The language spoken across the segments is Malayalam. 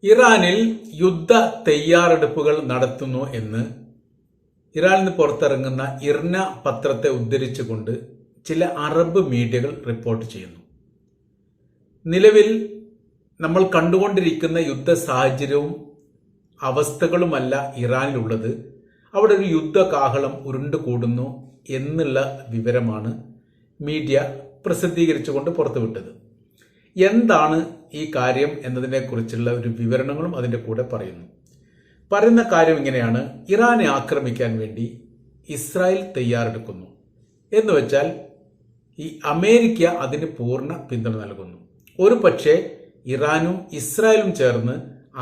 ഇറാനിൽ യുദ്ധ തയ്യാറെടുപ്പുകൾ നടത്തുന്നു എന്ന് ഇറാനിൽ നിന്ന് പുറത്തിറങ്ങുന്ന ഇർന പത്രത്തെ ഉദ്ധരിച്ചുകൊണ്ട് ചില അറബ് മീഡിയകൾ റിപ്പോർട്ട് ചെയ്യുന്നു. നിലവിൽ നമ്മൾ കണ്ടുകൊണ്ടിരിക്കുന്ന യുദ്ധ സാഹചര്യവും അവസ്ഥകളുമല്ല ഇറാനിലുള്ളത്. അവിടെ ഒരു യുദ്ധകാഹളം ഉരുണ്ടുകൂടുന്നു എന്നുള്ള വിവരമാണ് മീഡിയ പ്രസിദ്ധീകരിച്ചുകൊണ്ട് പുറത്തുവിട്ടത്. എന്താണ് ഈ കാര്യം എന്നതിനെക്കുറിച്ചുള്ള ഒരു വിവരണങ്ങളും അതിൻ്റെ കൂടെ പറയുന്ന കാര്യം ഇങ്ങനെയാണ്: ഇറാനെ ആക്രമിക്കാൻ വേണ്ടി ഇസ്രായേൽ തയ്യാറെടുക്കുന്നു എന്ന് വെച്ചാൽ ഈ അമേരിക്ക അതിന് പൂർണ്ണ പിന്തുണ നൽകുന്നു. ഒരു പക്ഷേ ഇറാനും ഇസ്രായേലും ചേർന്ന്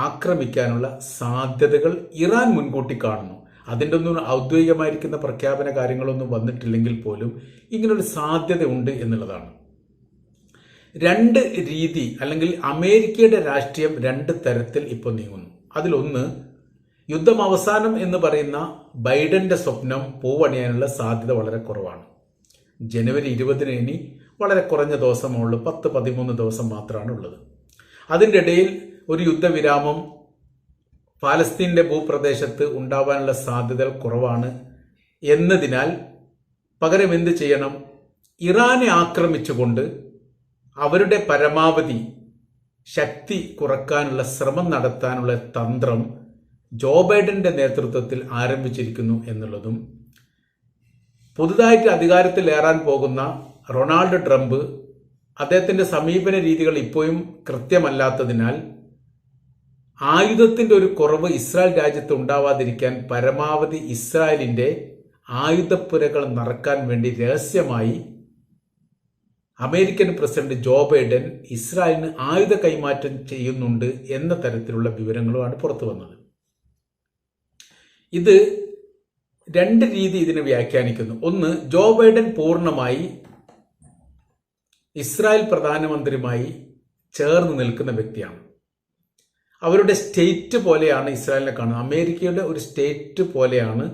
ആക്രമിക്കാനുള്ള സാധ്യതകൾ ഇറാൻ മുൻകൂട്ടി കാണുന്നു. അതിൻ്റെ ഒന്നും ഔദ്യോഗികമായിരിക്കുന്ന പ്രഖ്യാപന കാര്യങ്ങളൊന്നും വന്നിട്ടില്ലെങ്കിൽ പോലും ഇങ്ങനൊരു സാധ്യത ഉണ്ട് എന്നുള്ളതാണ്. രണ്ട് രീതി അല്ലെങ്കിൽ അമേരിക്കയുടെ രാഷ്ട്രീയം രണ്ട് തരത്തിൽ ഇപ്പോൾ നീങ്ങുന്നു. അതിലൊന്ന്, യുദ്ധം അവസാനം എന്ന് പറയുന്ന ബൈഡന്റെ സ്വപ്നം പൂവണിയാനുള്ള സാധ്യത വളരെ കുറവാണ്. ജനുവരി 20 ഇനി വളരെ കുറഞ്ഞ ദിവസമുള്ളൂ, 10-13 ദിവസം മാത്രമാണ് ഉള്ളത്. അതിൻ്റെ ഇടയിൽ ഒരു യുദ്ധവിരാമം പാലസ്തീൻ്റെ ഭൂപ്രദേശത്ത് ഉണ്ടാവാനുള്ള സാധ്യതകൾ കുറവാണ് എന്നതിനാൽ പകരം എന്ത് ചെയ്യണം? ഇറാനെ ആക്രമിച്ചുകൊണ്ട് അവരുടെ പരമാവധി ശക്തി കുറക്കാനുള്ള ശ്രമം നടത്താനുള്ള തന്ത്രം ജോ ബൈഡന്റെ നേതൃത്വത്തിൽ ആരംഭിച്ചിരിക്കുന്നു എന്നുള്ളതും, പുതുതായിട്ട് അധികാരത്തിൽ ഏറാൻ പോകുന്ന റൊണാൾഡ് ട്രംപ് അദ്ദേഹത്തിന്റെ സമീപന രീതികൾ ഇപ്പോഴും കൃത്യമല്ലാത്തതിനാൽ ആയുധത്തിന്റെ ഒരു കുറവ് ഇസ്രായേൽ രാജ്യത്ത് ഉണ്ടാവാതിരിക്കാൻ പരമാവധി ഇസ്രായേലിന്റെ ആയുധപ്പുരകൾ നിറക്കാൻ വേണ്ടി രഹസ്യമായി അമേരിക്കൻ പ്രസിഡന്റ് ജോ ബൈഡൻ ഇസ്രായേലിന് ആയുധ കൈമാറ്റം ചെയ്യുന്നുണ്ട് എന്ന തരത്തിലുള്ള വിവരങ്ങളുമാണ് പുറത്തു വന്നത്. ഇത് രണ്ട് രീതി ഇതിനെ വ്യാഖ്യാനിക്കുന്നു. ഒന്ന്, ജോ ബൈഡൻ പൂർണ്ണമായി ഇസ്രായേൽ പ്രധാനമന്ത്രിയുമായി ചേർന്ന് നിൽക്കുന്ന വ്യക്തിയാണ്. അവരുടെ സ്റ്റേറ്റ് പോലെയാണ് ഇസ്രായേലിനെ കാണുന്നത്. അമേരിക്കയുടെ ഒരു സ്റ്റേറ്റ് പോലെയാണ്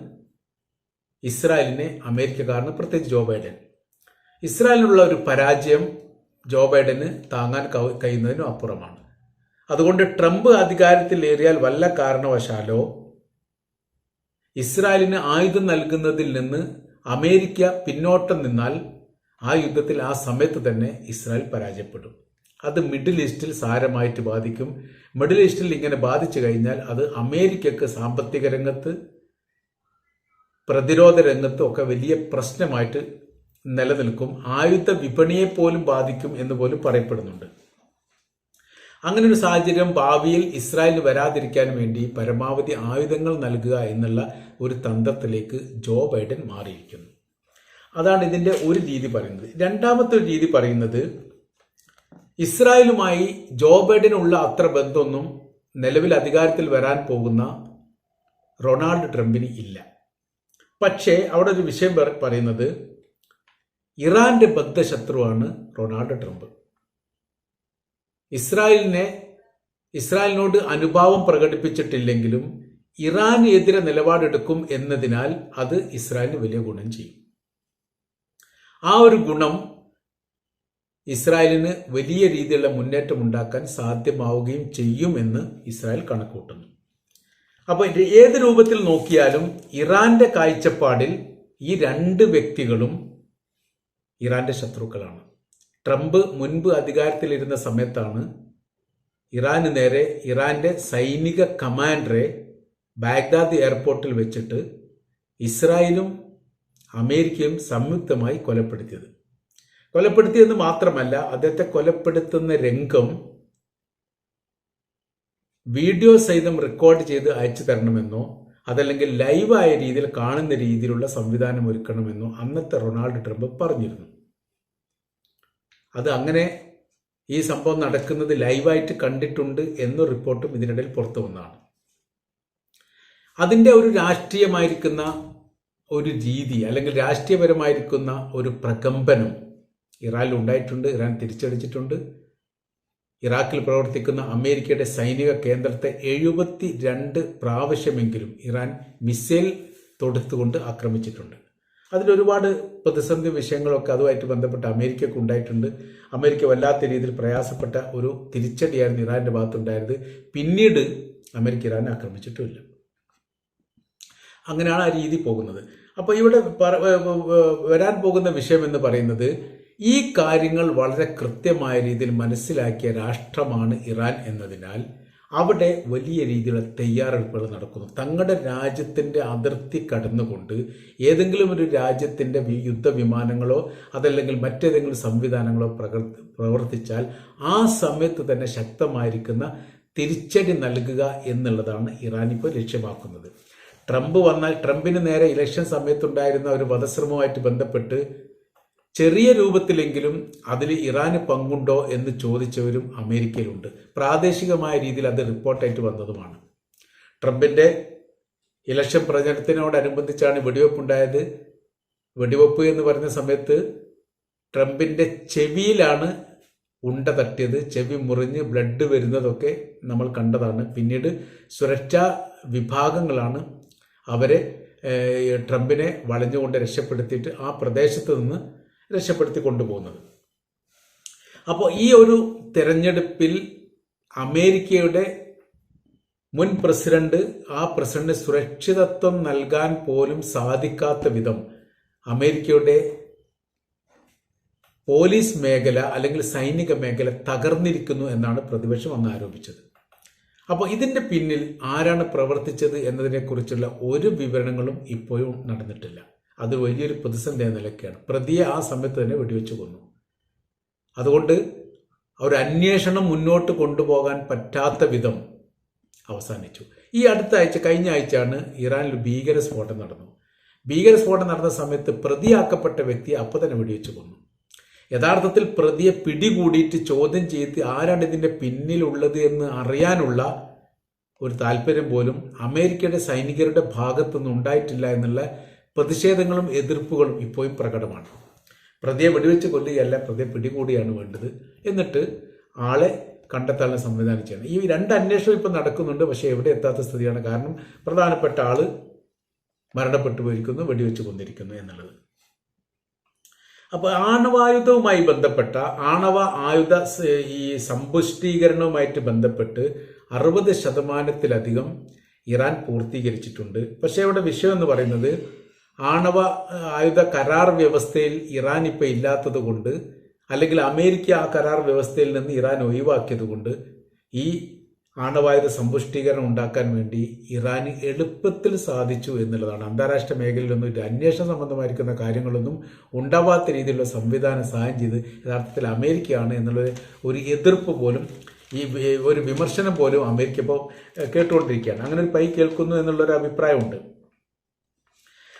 ഇസ്രായേലിനെ അമേരിക്കക്കാരന്, പ്രത്യേകിച്ച് ജോ ബൈഡൻ. ഇസ്രായേലിനുള്ള ഒരു പരാജയം ജോ ബൈഡന് താങ്ങാൻ കഴിയുന്നതിനും അപ്പുറമാണ്. അതുകൊണ്ട് ട്രംപ് അധികാരത്തിലേറിയാൽ വല്ല കാരണവശാലോ ഇസ്രായേലിന് ആയുധം നൽകുന്നതിൽ നിന്ന് അമേരിക്ക പിന്നോട്ടം നിന്നാൽ ആ യുദ്ധത്തിൽ ആ സമയത്ത് തന്നെ ഇസ്രായേൽ പരാജയപ്പെടും. അത് മിഡിൽ ഈസ്റ്റിൽ സാരമായിട്ട് ബാധിക്കും. മിഡിൽ ഈസ്റ്റിൽ ഇങ്ങനെ ബാധിച്ചു കഴിഞ്ഞാൽ അത് അമേരിക്കക്ക് സാമ്പത്തിക രംഗത്ത്, പ്രതിരോധ രംഗത്തും ഒക്കെ വലിയ പ്രശ്നമായിട്ട് നിലനിൽക്കും. ആയുധ വിപണിയെ പോലും ബാധിക്കും എന്ന് പോലും പറയപ്പെടുന്നുണ്ട്. അങ്ങനെ ഒരു സാഹചര്യം ഭാവിയിൽ ഇസ്രായേലിന് വരാതിരിക്കാൻ വേണ്ടി പരമാവധി ആയുധങ്ങൾ നൽകുക എന്നുള്ള ഒരു തന്ത്രത്തിലേക്ക് ജോ ബൈഡൻ മാറിയിരിക്കുന്നു. അതാണ് ഇതിന്റെ ഒരു രീതി പറയുന്നത്. രണ്ടാമത്തെ ഒരു രീതി പറയുന്നത്, ഇസ്രായേലുമായി ജോ ബൈഡനുള്ള അത്ര ബന്ധമൊന്നും നിലവിൽ അധികാരത്തിൽ വരാൻ പോകുന്ന റൊണാൾഡ് ട്രംപിന് ഇല്ല. പക്ഷേ അവിടെ ഒരു വിഷയം പറയുന്നത്, ഇറാന്റെ ബദ്ധശത്രുവാണ് റൊണാൾഡ് ട്രംപ്. ഇസ്രായേലിനോട് അനുഭാവം പ്രകടിപ്പിച്ചിട്ടില്ലെങ്കിലും ഇറാന് എതിരെ നിലപാടെടുക്കും എന്നതിനാൽ അത് ഇസ്രായേലിന് വലിയ ഗുണം ചെയ്യും. ആ ഒരു ഗുണം ഇസ്രായേലിന് വലിയ രീതിയിലുള്ള മുന്നേറ്റം ഉണ്ടാക്കാൻ സാധ്യമാവുകയും ചെയ്യും എന്ന് ഇസ്രായേൽ കണക്കുകൂട്ടുന്നു. അപ്പോൾ ഏത് രൂപത്തിൽ നോക്കിയാലും ഇറാന്റെ കാഴ്ചപ്പാടിൽ ഈ രണ്ട് വ്യക്തികളും ഇറാന്റെ ശത്രുക്കളാണ്. ട്രംപ് മുൻപ് അധികാരത്തിലിരുന്ന സമയത്താണ് ഇറാന് നേരെ ഇറാന്റെ സൈനിക കമാൻഡറെ ബാഗ്ദാദ് എയർപോർട്ടിൽ വെച്ചിട്ട് ഇസ്രായേലും അമേരിക്കയും സംയുക്തമായി കൊലപ്പെടുത്തിയെന്ന് മാത്രമല്ല, അദ്ദേഹത്തെ കൊലപ്പെടുത്തുന്ന രംഗം വീഡിയോ സഹിതം റെക്കോർഡ് ചെയ്ത് അയച്ചു തരണമെന്നോ അതല്ലെങ്കിൽ ലൈവായ രീതിയിൽ കാണുന്ന രീതിയിലുള്ള സംവിധാനം ഒരുക്കണമെന്നോ അന്നത്തെ റൊണാൾഡ് ട്രംപ് പറഞ്ഞിരുന്നു. അത് അങ്ങനെ ഈ സംഭവം നടക്കുന്നത് ലൈവായിട്ട് കണ്ടിട്ടുണ്ട് എന്ന റിപ്പോർട്ടും ഇതിനിടയിൽ പുറത്തു വന്നതാണ്. അതിൻ്റെ ഒരു രാഷ്ട്രീയമായിരിക്കുന്ന ഒരു രീതി അല്ലെങ്കിൽ രാഷ്ട്രീയപരമായിരിക്കുന്ന ഒരു പ്രകമ്പനം ഇറാനിൽ ഉണ്ടായിട്ടുണ്ട്. ഇറാൻ തിരിച്ചടിച്ചിട്ടുണ്ട്. ഇറാഖിൽ പ്രവർത്തിക്കുന്ന അമേരിക്കയുടെ സൈനിക കേന്ദ്രത്തെ 72 പ്രാവശ്യമെങ്കിലും ഇറാൻ മിസൈൽ തൊടുത്തുകൊണ്ട് ആക്രമിച്ചിട്ടുണ്ട്. അതിലൊരുപാട് പ്രതിസന്ധി വിഷയങ്ങളൊക്കെ അതുമായിട്ട് ബന്ധപ്പെട്ട് അമേരിക്കയ്ക്ക് ഉണ്ടായിട്ടുണ്ട്. അമേരിക്ക വല്ലാത്ത രീതിയിൽ പ്രയാസപ്പെട്ട ഒരു തിരിച്ചടിയായിരുന്നു ഇറാന്റെ ഭാഗത്തുണ്ടായത്. പിന്നീട് അമേരിക്ക ഇറാനെ ആക്രമിച്ചിട്ടുമില്ല. അങ്ങനെയാണ് ആ രീതി പോകുന്നത്. അപ്പോൾ ഇവിടെ വരാൻ പോകുന്ന വിഷയം എന്ന് പറയുന്നത്, ഈ കാര്യങ്ങൾ വളരെ കൃത്യമായ രീതിയിൽ മനസ്സിലാക്കിയ രാഷ്ട്രമാണ് ഇറാൻ എന്നതിനാൽ അവിടെ വലിയ രീതിയിലുള്ള തയ്യാറെടുപ്പുകൾ നടക്കുന്നു. തങ്ങളുടെ രാജ്യത്തിൻ്റെ അതിർത്തി കടന്നുകൊണ്ട് ഏതെങ്കിലും ഒരു രാജ്യത്തിൻ്റെ യുദ്ധവിമാനങ്ങളോ അതല്ലെങ്കിൽ മറ്റേതെങ്കിലും സംവിധാനങ്ങളോ പ്രവർത്തിച്ചാൽ ആ സമയത്ത് തന്നെ ശക്തമായിരിക്കുന്ന തിരിച്ചടി നൽകുക എന്നുള്ളതാണ് ഇറാൻ ഇപ്പോൾ ലക്ഷ്യമാക്കുന്നത്. ട്രംപ് വന്നാൽ ട്രംപിന് നേരെ ഇലക്ഷൻ സമയത്തുണ്ടായിരുന്ന ഒരു വധശ്രമവുമായിട്ട് ബന്ധപ്പെട്ട് ചെറിയ രൂപത്തിലെങ്കിലും അതിൽ ഇറാന് പങ്കുണ്ടോ എന്ന് ചോദിച്ചവരും അമേരിക്കയിലുണ്ട്. പ്രാദേശികമായ രീതിയിൽ അത് റിപ്പോർട്ടായിട്ട് വന്നതുമാണ്. ട്രംപിന്റെ ഇലക്ഷൻ പ്രചരണത്തിനോടനുബന്ധിച്ചാണ് വെടിവെപ്പുണ്ടായത്. വെടിവെപ്പ് എന്ന് പറയുന്ന സമയത്ത് ട്രംപിന്റെ ചെവിയിലാണ് ഉണ്ട തട്ടിയത്. ചെവി മുറിഞ്ഞ് ബ്ലഡ് വരുന്നതൊക്കെ നമ്മൾ കണ്ടതാണ്. പിന്നീട് സുരക്ഷാ വിഭാഗങ്ങളാണ് അവരെ ട്രംപിനെ വളഞ്ഞുകൊണ്ട് രക്ഷപ്പെടുത്തിയിട്ട് ആ പ്രദേശത്ത് നിന്ന് രക്ഷപ്പെടുത്തി കൊണ്ടുപോകുന്നത്. അപ്പോൾ ഈ ഒരു തെരഞ്ഞെടുപ്പിൽ അമേരിക്കയുടെ മുൻ പ്രസിഡന്റ് ആ പ്രസിഡന്റിന് സുരക്ഷിതത്വം നൽകാൻ പോലും സാധിക്കാത്ത വിധം അമേരിക്കയുടെ പോലീസ് മേഖല അല്ലെങ്കിൽ സൈനിക മേഖല തകർന്നിരിക്കുന്നു എന്നാണ് പ്രതിപക്ഷം അന്ന് ആരോപിച്ചത്. അപ്പോൾ ഇതിന്റെ പിന്നിൽ ആരാണ് പ്രവർത്തിച്ചത് എന്നതിനെക്കുറിച്ചുള്ള ഒരു വിവരണങ്ങളും ഇപ്പോഴും നടന്നിട്ടില്ല. അത് വലിയൊരു പ്രതിസന്ധി എന്ന നിലയ്ക്കാണ്. പ്രതിയെ ആ സമയത്ത് തന്നെ വെടിവെച്ച് കൊന്നു. അതുകൊണ്ട് ഒരു അന്വേഷണം മുന്നോട്ട് കൊണ്ടുപോകാൻ പറ്റാത്ത വിധം അവസാനിച്ചു. ഈ അടുത്ത ആഴ്ച, കഴിഞ്ഞ ആഴ്ചയാണ് ഇറാനിൽ ഭീകരസ്ഫോടനം നടന്നു. ഭീകരസ്ഫോടനം നടന്ന സമയത്ത് പ്രതിയാക്കപ്പെട്ട വ്യക്തിയെ അപ്പോൾ തന്നെ വെടിവെച്ച് കൊന്നു. യഥാർത്ഥത്തിൽ പ്രതിയെ പിടികൂടിയിട്ട് ചോദ്യം ചെയ്ത് ആരാണ് ഇതിന്റെ പിന്നിലുള്ളത് എന്ന് അറിയാനുള്ള ഒരു താല്പര്യം പോലും അമേരിക്കയുടെ സൈനികരുടെ ഭാഗത്തുനിന്ന് ഉണ്ടായിട്ടില്ല എന്നുള്ള പ്രതിഷേധങ്ങളും എതിർപ്പുകളും ഇപ്പോഴും പ്രകടമാണ്. പ്രതിയെ വെടിവെച്ച് കൊല്ലുകയല്ല, പ്രതിയെ പിടികൂടിയാണ് വേണ്ടത്. എന്നിട്ട് ആളെ കണ്ടെത്താനുള്ള സംവിധാനം ചെയ്യണം. ഈ രണ്ട് അന്വേഷണം ഇപ്പം നടക്കുന്നുണ്ട്, പക്ഷേ എവിടെ എത്താത്ത സ്ഥിതിയാണ്. കാരണം പ്രധാനപ്പെട്ട ആള് മരണപ്പെട്ടു പോയിരിക്കുന്നു, വെടിവെച്ച് കൊന്നിരിക്കുന്നു എന്നുള്ളത്. അപ്പോൾ ആണവായുധവുമായി ബന്ധപ്പെട്ട ആണവ ആയുധ ഈ സമ്പുഷ്ടീകരണവുമായിട്ട് ബന്ധപ്പെട്ട് 60% ഇറാൻ പൂർത്തീകരിച്ചിട്ടുണ്ട്. പക്ഷേ ഇവിടെ വിഷയം എന്ന് പറയുന്നത്, ആണവ ആയുധ കരാർ വ്യവസ്ഥയിൽ ഇറാൻ ഇപ്പം ഇല്ലാത്തത് കൊണ്ട്, അല്ലെങ്കിൽ അമേരിക്ക ആ കരാർ വ്യവസ്ഥയിൽ നിന്ന് ഇറാൻ ഒഴിവാക്കിയത് കൊണ്ട് ഈ ആണവായുധ സമ്പുഷ്ടീകരണം ഉണ്ടാക്കാൻ വേണ്ടി ഇറാന് എളുപ്പത്തിൽ സാധിച്ചു എന്നുള്ളതാണ്. അന്താരാഷ്ട്ര മേഖലയിലൊന്നും ഒരു അന്വേഷണ സംബന്ധമായിരിക്കുന്ന കാര്യങ്ങളൊന്നും ഉണ്ടാവാത്ത രീതിയിലുള്ള സംവിധാനം സഹായം ചെയ്ത് യഥാർത്ഥത്തിൽ അമേരിക്കയാണ് എന്നുള്ള ഒരു എതിർപ്പ് പോലും, ഈ ഒരു വിമർശനം പോലും അമേരിക്ക ഇപ്പോൾ കേട്ടുകൊണ്ടിരിക്കുകയാണ്. അങ്ങനെ ഒരു പൈ കേൾക്കുന്നു എന്നുള്ളൊരു അഭിപ്രായമുണ്ട്.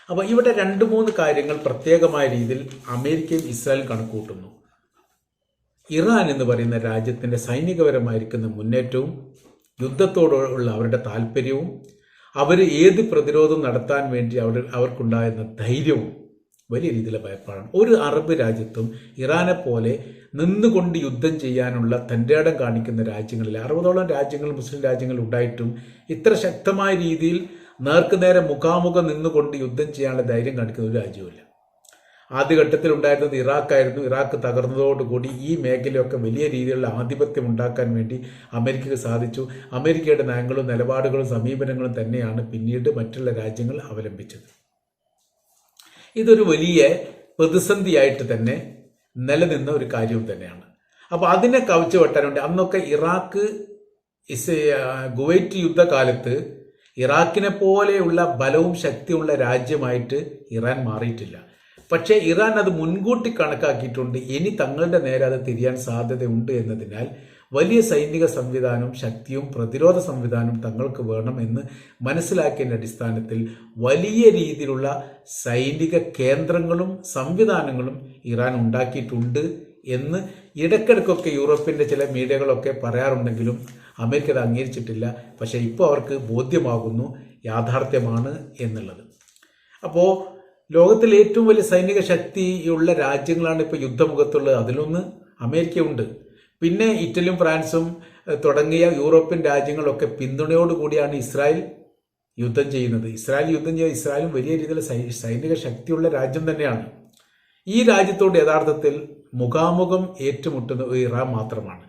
അപ്പോൾ ഇവിടെ 2-3 കാര്യങ്ങൾ പ്രത്യേകമായ രീതിയിൽ അമേരിക്കയും ഇസ്രായേലും കണക്കുകൂട്ടുന്നു. ഇറാൻ എന്ന് പറയുന്ന രാജ്യത്തിൻ്റെ സൈനികപരമായിരിക്കുന്ന മുന്നേറ്റവും യുദ്ധത്തോടുള്ള അവരുടെ താല്പര്യവും അവർ ഏത് പ്രതിരോധം നടത്താൻ വേണ്ടി അവർക്കുണ്ടായിരുന്ന ധൈര്യവും വലിയ രീതിയിലെ ഭയപ്പാടാണ്. ഒരു അറബ് രാജ്യത്തും ഇറാനെ പോലെ നിന്നുകൊണ്ട് യുദ്ധം ചെയ്യാനുള്ള തൻ്റെ ഇടം കാണിക്കുന്ന രാജ്യങ്ങളിൽ 60ഓളം രാജ്യങ്ങൾ, മുസ്ലിം രാജ്യങ്ങൾ ഉണ്ടായിട്ടും ഇത്ര ശക്തമായ രീതിയിൽ നേർക്കുനേരെ മുഖാമുഖം നിന്നുകൊണ്ട് യുദ്ധം ചെയ്യാനുള്ള ധൈര്യം കാണിക്കുന്ന ഒരു രാജ്യവുമില്ല. ആദ്യഘട്ടത്തിൽ ഉണ്ടായിരുന്നത് ഇറാഖായിരുന്നു. ഇറാഖ് തകർന്നതോടുകൂടി ഈ മേഖലയൊക്കെ വലിയ രീതിയിലുള്ള ആധിപത്യം ഉണ്ടാക്കാൻ വേണ്ടി അമേരിക്കക്ക് സാധിച്ചു. അമേരിക്കയുടെ നയങ്ങളും നിലപാടുകളും സമീപനങ്ങളും തന്നെയാണ് പിന്നീട് മറ്റുള്ള രാജ്യങ്ങൾ അവലംബിച്ചത്. ഇതൊരു വലിയ പ്രതിസന്ധിയായിട്ട് തന്നെ നിലനിന്ന ഒരു കാര്യവും തന്നെയാണ്. അപ്പോൾ അതിനെ കവച്ചു വെട്ടാൻ വേണ്ടി അന്നൊക്കെ ഇറാഖ് കുവൈറ്റ് യുദ്ധകാലത്ത് ഇറാഖിനെ പോലെയുള്ള ബലവും ശക്തിയുള്ള രാജ്യമായിട്ട് ഇറാൻ മാറിയിട്ടില്ല. പക്ഷേ ഇറാൻ അത് മുൻകൂട്ടി കണക്കാക്കിയിട്ടുണ്ട്. ഇനി തങ്ങളുടെ നേരെ അത് തിരിയാൻ സാധ്യതയുണ്ട് എന്നതിനാൽ വലിയ സൈനിക സംവിധാനവും ശക്തിയും പ്രതിരോധ സംവിധാനവും തങ്ങൾക്ക് വേണം എന്ന് മനസ്സിലാക്കിയതിൻ്റെ അടിസ്ഥാനത്തിൽ വലിയ രീതിയിലുള്ള സൈനിക കേന്ദ്രങ്ങളും സംവിധാനങ്ങളും ഇറാൻ ഉണ്ടാക്കിയിട്ടുണ്ട് എന്ന് ഇടയ്ക്കിടയ്ക്കൊക്കെ യൂറോപ്പിൻ്റെ ചില മീഡിയകളൊക്കെ പറയാറുണ്ടെങ്കിലും അമേരിക്ക അത് അംഗീകരിച്ചിട്ടില്ല. പക്ഷേ ഇപ്പോൾ അവർക്ക് ബോധ്യമാകുന്നു യാഥാർത്ഥ്യമാണ് എന്നുള്ളത്. അപ്പോൾ ലോകത്തിലെ ഏറ്റവും വലിയ സൈനിക ശക്തിയുള്ള രാജ്യങ്ങളാണ് ഇപ്പോൾ യുദ്ധമുഖത്തുള്ളത്. അതിലൊന്ന് അമേരിക്കയുണ്ട്. പിന്നെ ഇറ്റലിയും ഫ്രാൻസും തുടങ്ങിയ യൂറോപ്യൻ രാജ്യങ്ങളൊക്കെ പിന്തുണയോടുകൂടിയാണ് ഇസ്രായേൽ യുദ്ധം ചെയ്യുന്നത്. ഇസ്രായേൽ യുദ്ധം ചെയ്യുക, ഇസ്രായേലും വലിയ രീതിയിൽ സൈനിക ശക്തിയുള്ള രാജ്യം തന്നെയാണ്. ഈ രാജ്യത്തോട് യഥാർത്ഥത്തിൽ മുഖാമുഖം ഏറ്റുമുട്ടുന്നത് ഇറാൻ മാത്രമാണ്.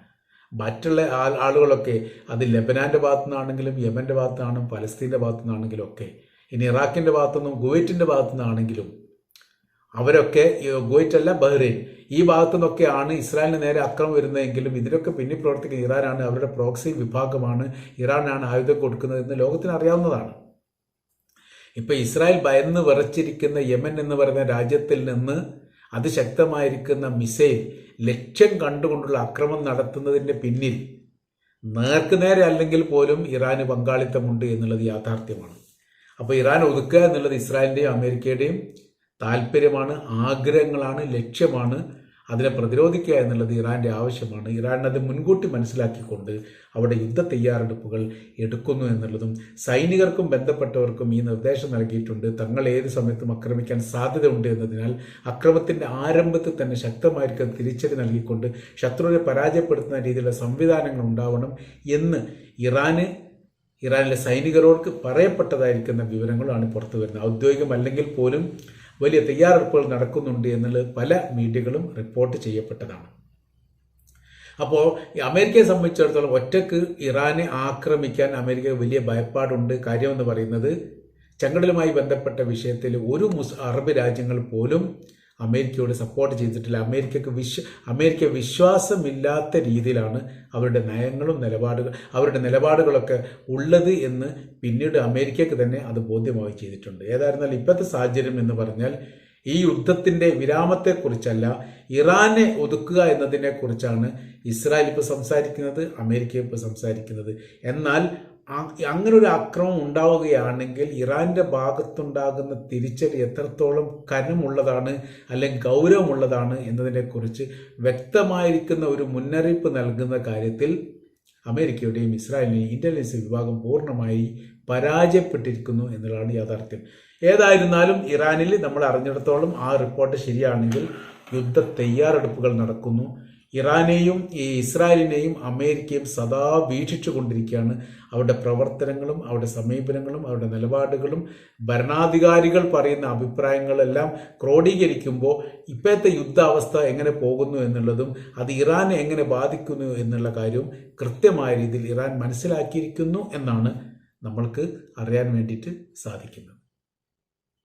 മറ്റുള്ള ആളുകളൊക്കെ അത് ലെബനാന്റെ ഭാഗത്തു നിന്നാണെങ്കിലും യമന്റെ ഭാഗത്തു നിന്നാണെങ്കിലും പലസ്തീൻ്റെ ഭാഗത്തു നിന്നാണെങ്കിലും ഒക്കെ, ഇനി ഇറാഖിന്റെ ഭാഗത്തുനിന്നും കുവൈറ്റിന്റെ ഭാഗത്തു നിന്നാണെങ്കിലും അവരൊക്കെ, കുവൈറ്റ് അല്ല ബഹ്റൈൻ, ഈ ഭാഗത്തു നിന്നൊക്കെയാണ് ഇസ്രായേലിന് നേരെ അക്രമം വരുന്നതെങ്കിലും ഇതിനൊക്കെ പിന്നിൽ പ്രവർത്തിക്കുന്ന ഇറാനാണ്. അവരുടെ പ്രോക്സി വിഭാഗമാണ്, ഇറാനാണ് ആയുധം കൊടുക്കുന്നതെന്ന് ലോകത്തിന് അറിയാവുന്നതാണ്. ഇപ്പൊ ഇസ്രായേൽ ഭയന്ന് വിറച്ചിരിക്കുന്ന യമൻ എന്ന് പറയുന്ന രാജ്യത്തിൽ നിന്ന് അതിശക്തമായിരിക്കുന്ന മിസൈൽ ലക്ഷ്യം കണ്ടുകൊണ്ടുള്ള ആക്രമണം നടത്തുന്നതിന്റെ പിന്നിൽ നേർക്കുനേരെ അല്ലെങ്കിൽ പോലും ഇറാന് പങ്കാളിത്തമുണ്ട് എന്നുള്ളത് യാഥാർത്ഥ്യമാണ്. അപ്പോൾ ഇറാൻ ഒതുക്കുക എന്നുള്ളത് ഇസ്രായേലിന്റെയും അമേരിക്കയുടെയും താല്പര്യമാണ്, ആഗ്രഹങ്ങളാണ്, ലക്ഷ്യമാണ്. അതിനെ പ്രതിരോധിക്കുക എന്നുള്ളത് ഇറാന്റെ ആവശ്യമാണ്. ഇറാൻ അത് മുൻകൂട്ടി മനസ്സിലാക്കിക്കൊണ്ട് അവിടെ യുദ്ധ തയ്യാറെടുപ്പുകൾ എടുക്കുന്നു എന്നുള്ളതും സൈനികർക്കും ബന്ധപ്പെട്ടവർക്കും ഈ നിർദ്ദേശം നൽകിയിട്ടുണ്ട്. തങ്ങൾ ഏത് സമയത്തും ആക്രമിക്കാൻ സാധ്യതയുണ്ട് എന്നതിനാൽ അക്രമത്തിന്റെ ആരംഭത്തിൽ തന്നെ ശക്തമായിരിക്കും തിരിച്ചടി നൽകിക്കൊണ്ട് ശത്രുവിനെ പരാജയപ്പെടുത്തുന്ന രീതിയിലുള്ള സംവിധാനങ്ങൾ ഉണ്ടാവണം എന്ന് ഇറാനിലെ സൈനികരോട് പറയപ്പെട്ടതായിരിക്കുന്ന വിവരങ്ങളാണ് പുറത്തു വരുന്നത്. ഔദ്യോഗികമല്ലെങ്കിൽ പോലും വലിയ തയ്യാറെടുപ്പുകൾ നടക്കുന്നുണ്ട് എന്നുള്ളത് പല മീഡിയകളും റിപ്പോർട്ട് ചെയ്യപ്പെട്ടതാണ്. അപ്പോൾ അമേരിക്കയെ സംബന്ധിച്ചിടത്തോളം ഒറ്റക്ക് ഇറാനെ ആക്രമിക്കാൻ അമേരിക്ക വലിയ ഭയപ്പാടുണ്ട്. കാര്യമെന്ന് പറയുന്നത് ചെങ്കടലുമായി ബന്ധപ്പെട്ട വിഷയത്തിൽ ഒരു അറബ് രാജ്യങ്ങൾ പോലും അമേരിക്കയോട് സപ്പോർട്ട് ചെയ്തിട്ടില്ല. അമേരിക്ക വിശ്വാസമില്ലാത്ത രീതിയിലാണ് അവരുടെ നയങ്ങളും അവരുടെ നിലപാടുകളൊക്കെ ഉള്ളത് എന്ന് പിന്നീട് അമേരിക്കക്ക് തന്നെ അത് ബോധ്യമായി ചെയ്തിട്ടുണ്ട്. ഏതായിരുന്നാലും ഇപ്പോഴത്തെ സാഹചര്യം എന്ന് പറഞ്ഞാൽ ഈ യുദ്ധത്തിന്റെ വിരാമത്തെക്കുറിച്ചല്ല, ഇറാനെ ഒതുക്കുക എന്നതിനെക്കുറിച്ചാണ് ഇസ്രായേൽ ഇപ്പോൾ സംസാരിക്കുന്നത്, അമേരിക്ക ഇപ്പോൾ സംസാരിക്കുന്നത്. എന്നാൽ അങ്ങനെ ഒരു ആക്രമണം ഉണ്ടാവുകയാണെങ്കിൽ ഇറാന്റെ ഭാഗത്തുണ്ടാകുന്ന തിരിച്ചടി എത്രത്തോളം കനമുള്ളതാണ് അല്ലെങ്കിൽ ഗൗരവമുള്ളതാണ് എന്നതിനെക്കുറിച്ച് വ്യക്തമായിരിക്കുന്ന ഒരു മുന്നറിയിപ്പ് നൽകുന്ന കാര്യത്തിൽ അമേരിക്കയുടെയും ഇസ്രായേലിന്റെയും ഇന്റലിജൻസ് വിഭാഗം പൂർണ്ണമായി പരാജയപ്പെട്ടിരിക്കുന്നു എന്നുള്ളതാണ് യാഥാർത്ഥ്യം. ഏതായിരുന്നാലും ഇറാനിൽ നമ്മൾ അറിഞ്ഞിടത്തോളം ആ റിപ്പോർട്ട് ശരിയാണെങ്കിൽ യുദ്ധ തയ്യാറെടുപ്പുകൾ നടക്കുന്നു. ഇറാനെയും ഇസ്രായേലിനെയും അമേരിക്കയും സദാ വീക്ഷിച്ചു കൊണ്ടിരിക്കുകയാണ്. അവരുടെ പ്രവർത്തനങ്ങളും അവരുടെ സമീപനങ്ങളും അവരുടെ നിലപാടുകളും ഭരണാധികാരികൾ പറയുന്ന അഭിപ്രായങ്ങളെല്ലാം ക്രോഡീകരിക്കുമ്പോൾ ഇപ്പോഴത്തെ യുദ്ധാവസ്ഥ എങ്ങനെ പോകുന്നു എന്നുള്ളതും അത് ഇറാനെ എങ്ങനെ ബാധിക്കുന്നു എന്നുള്ള കാര്യവും കൃത്യമായ രീതിയിൽ ഇറാൻ മനസ്സിലാക്കിയിരിക്കുന്നു എന്നാണ് നമ്മൾക്ക് അറിയാൻ വേണ്ടിയിട്ട് സാധിക്കുന്നത്.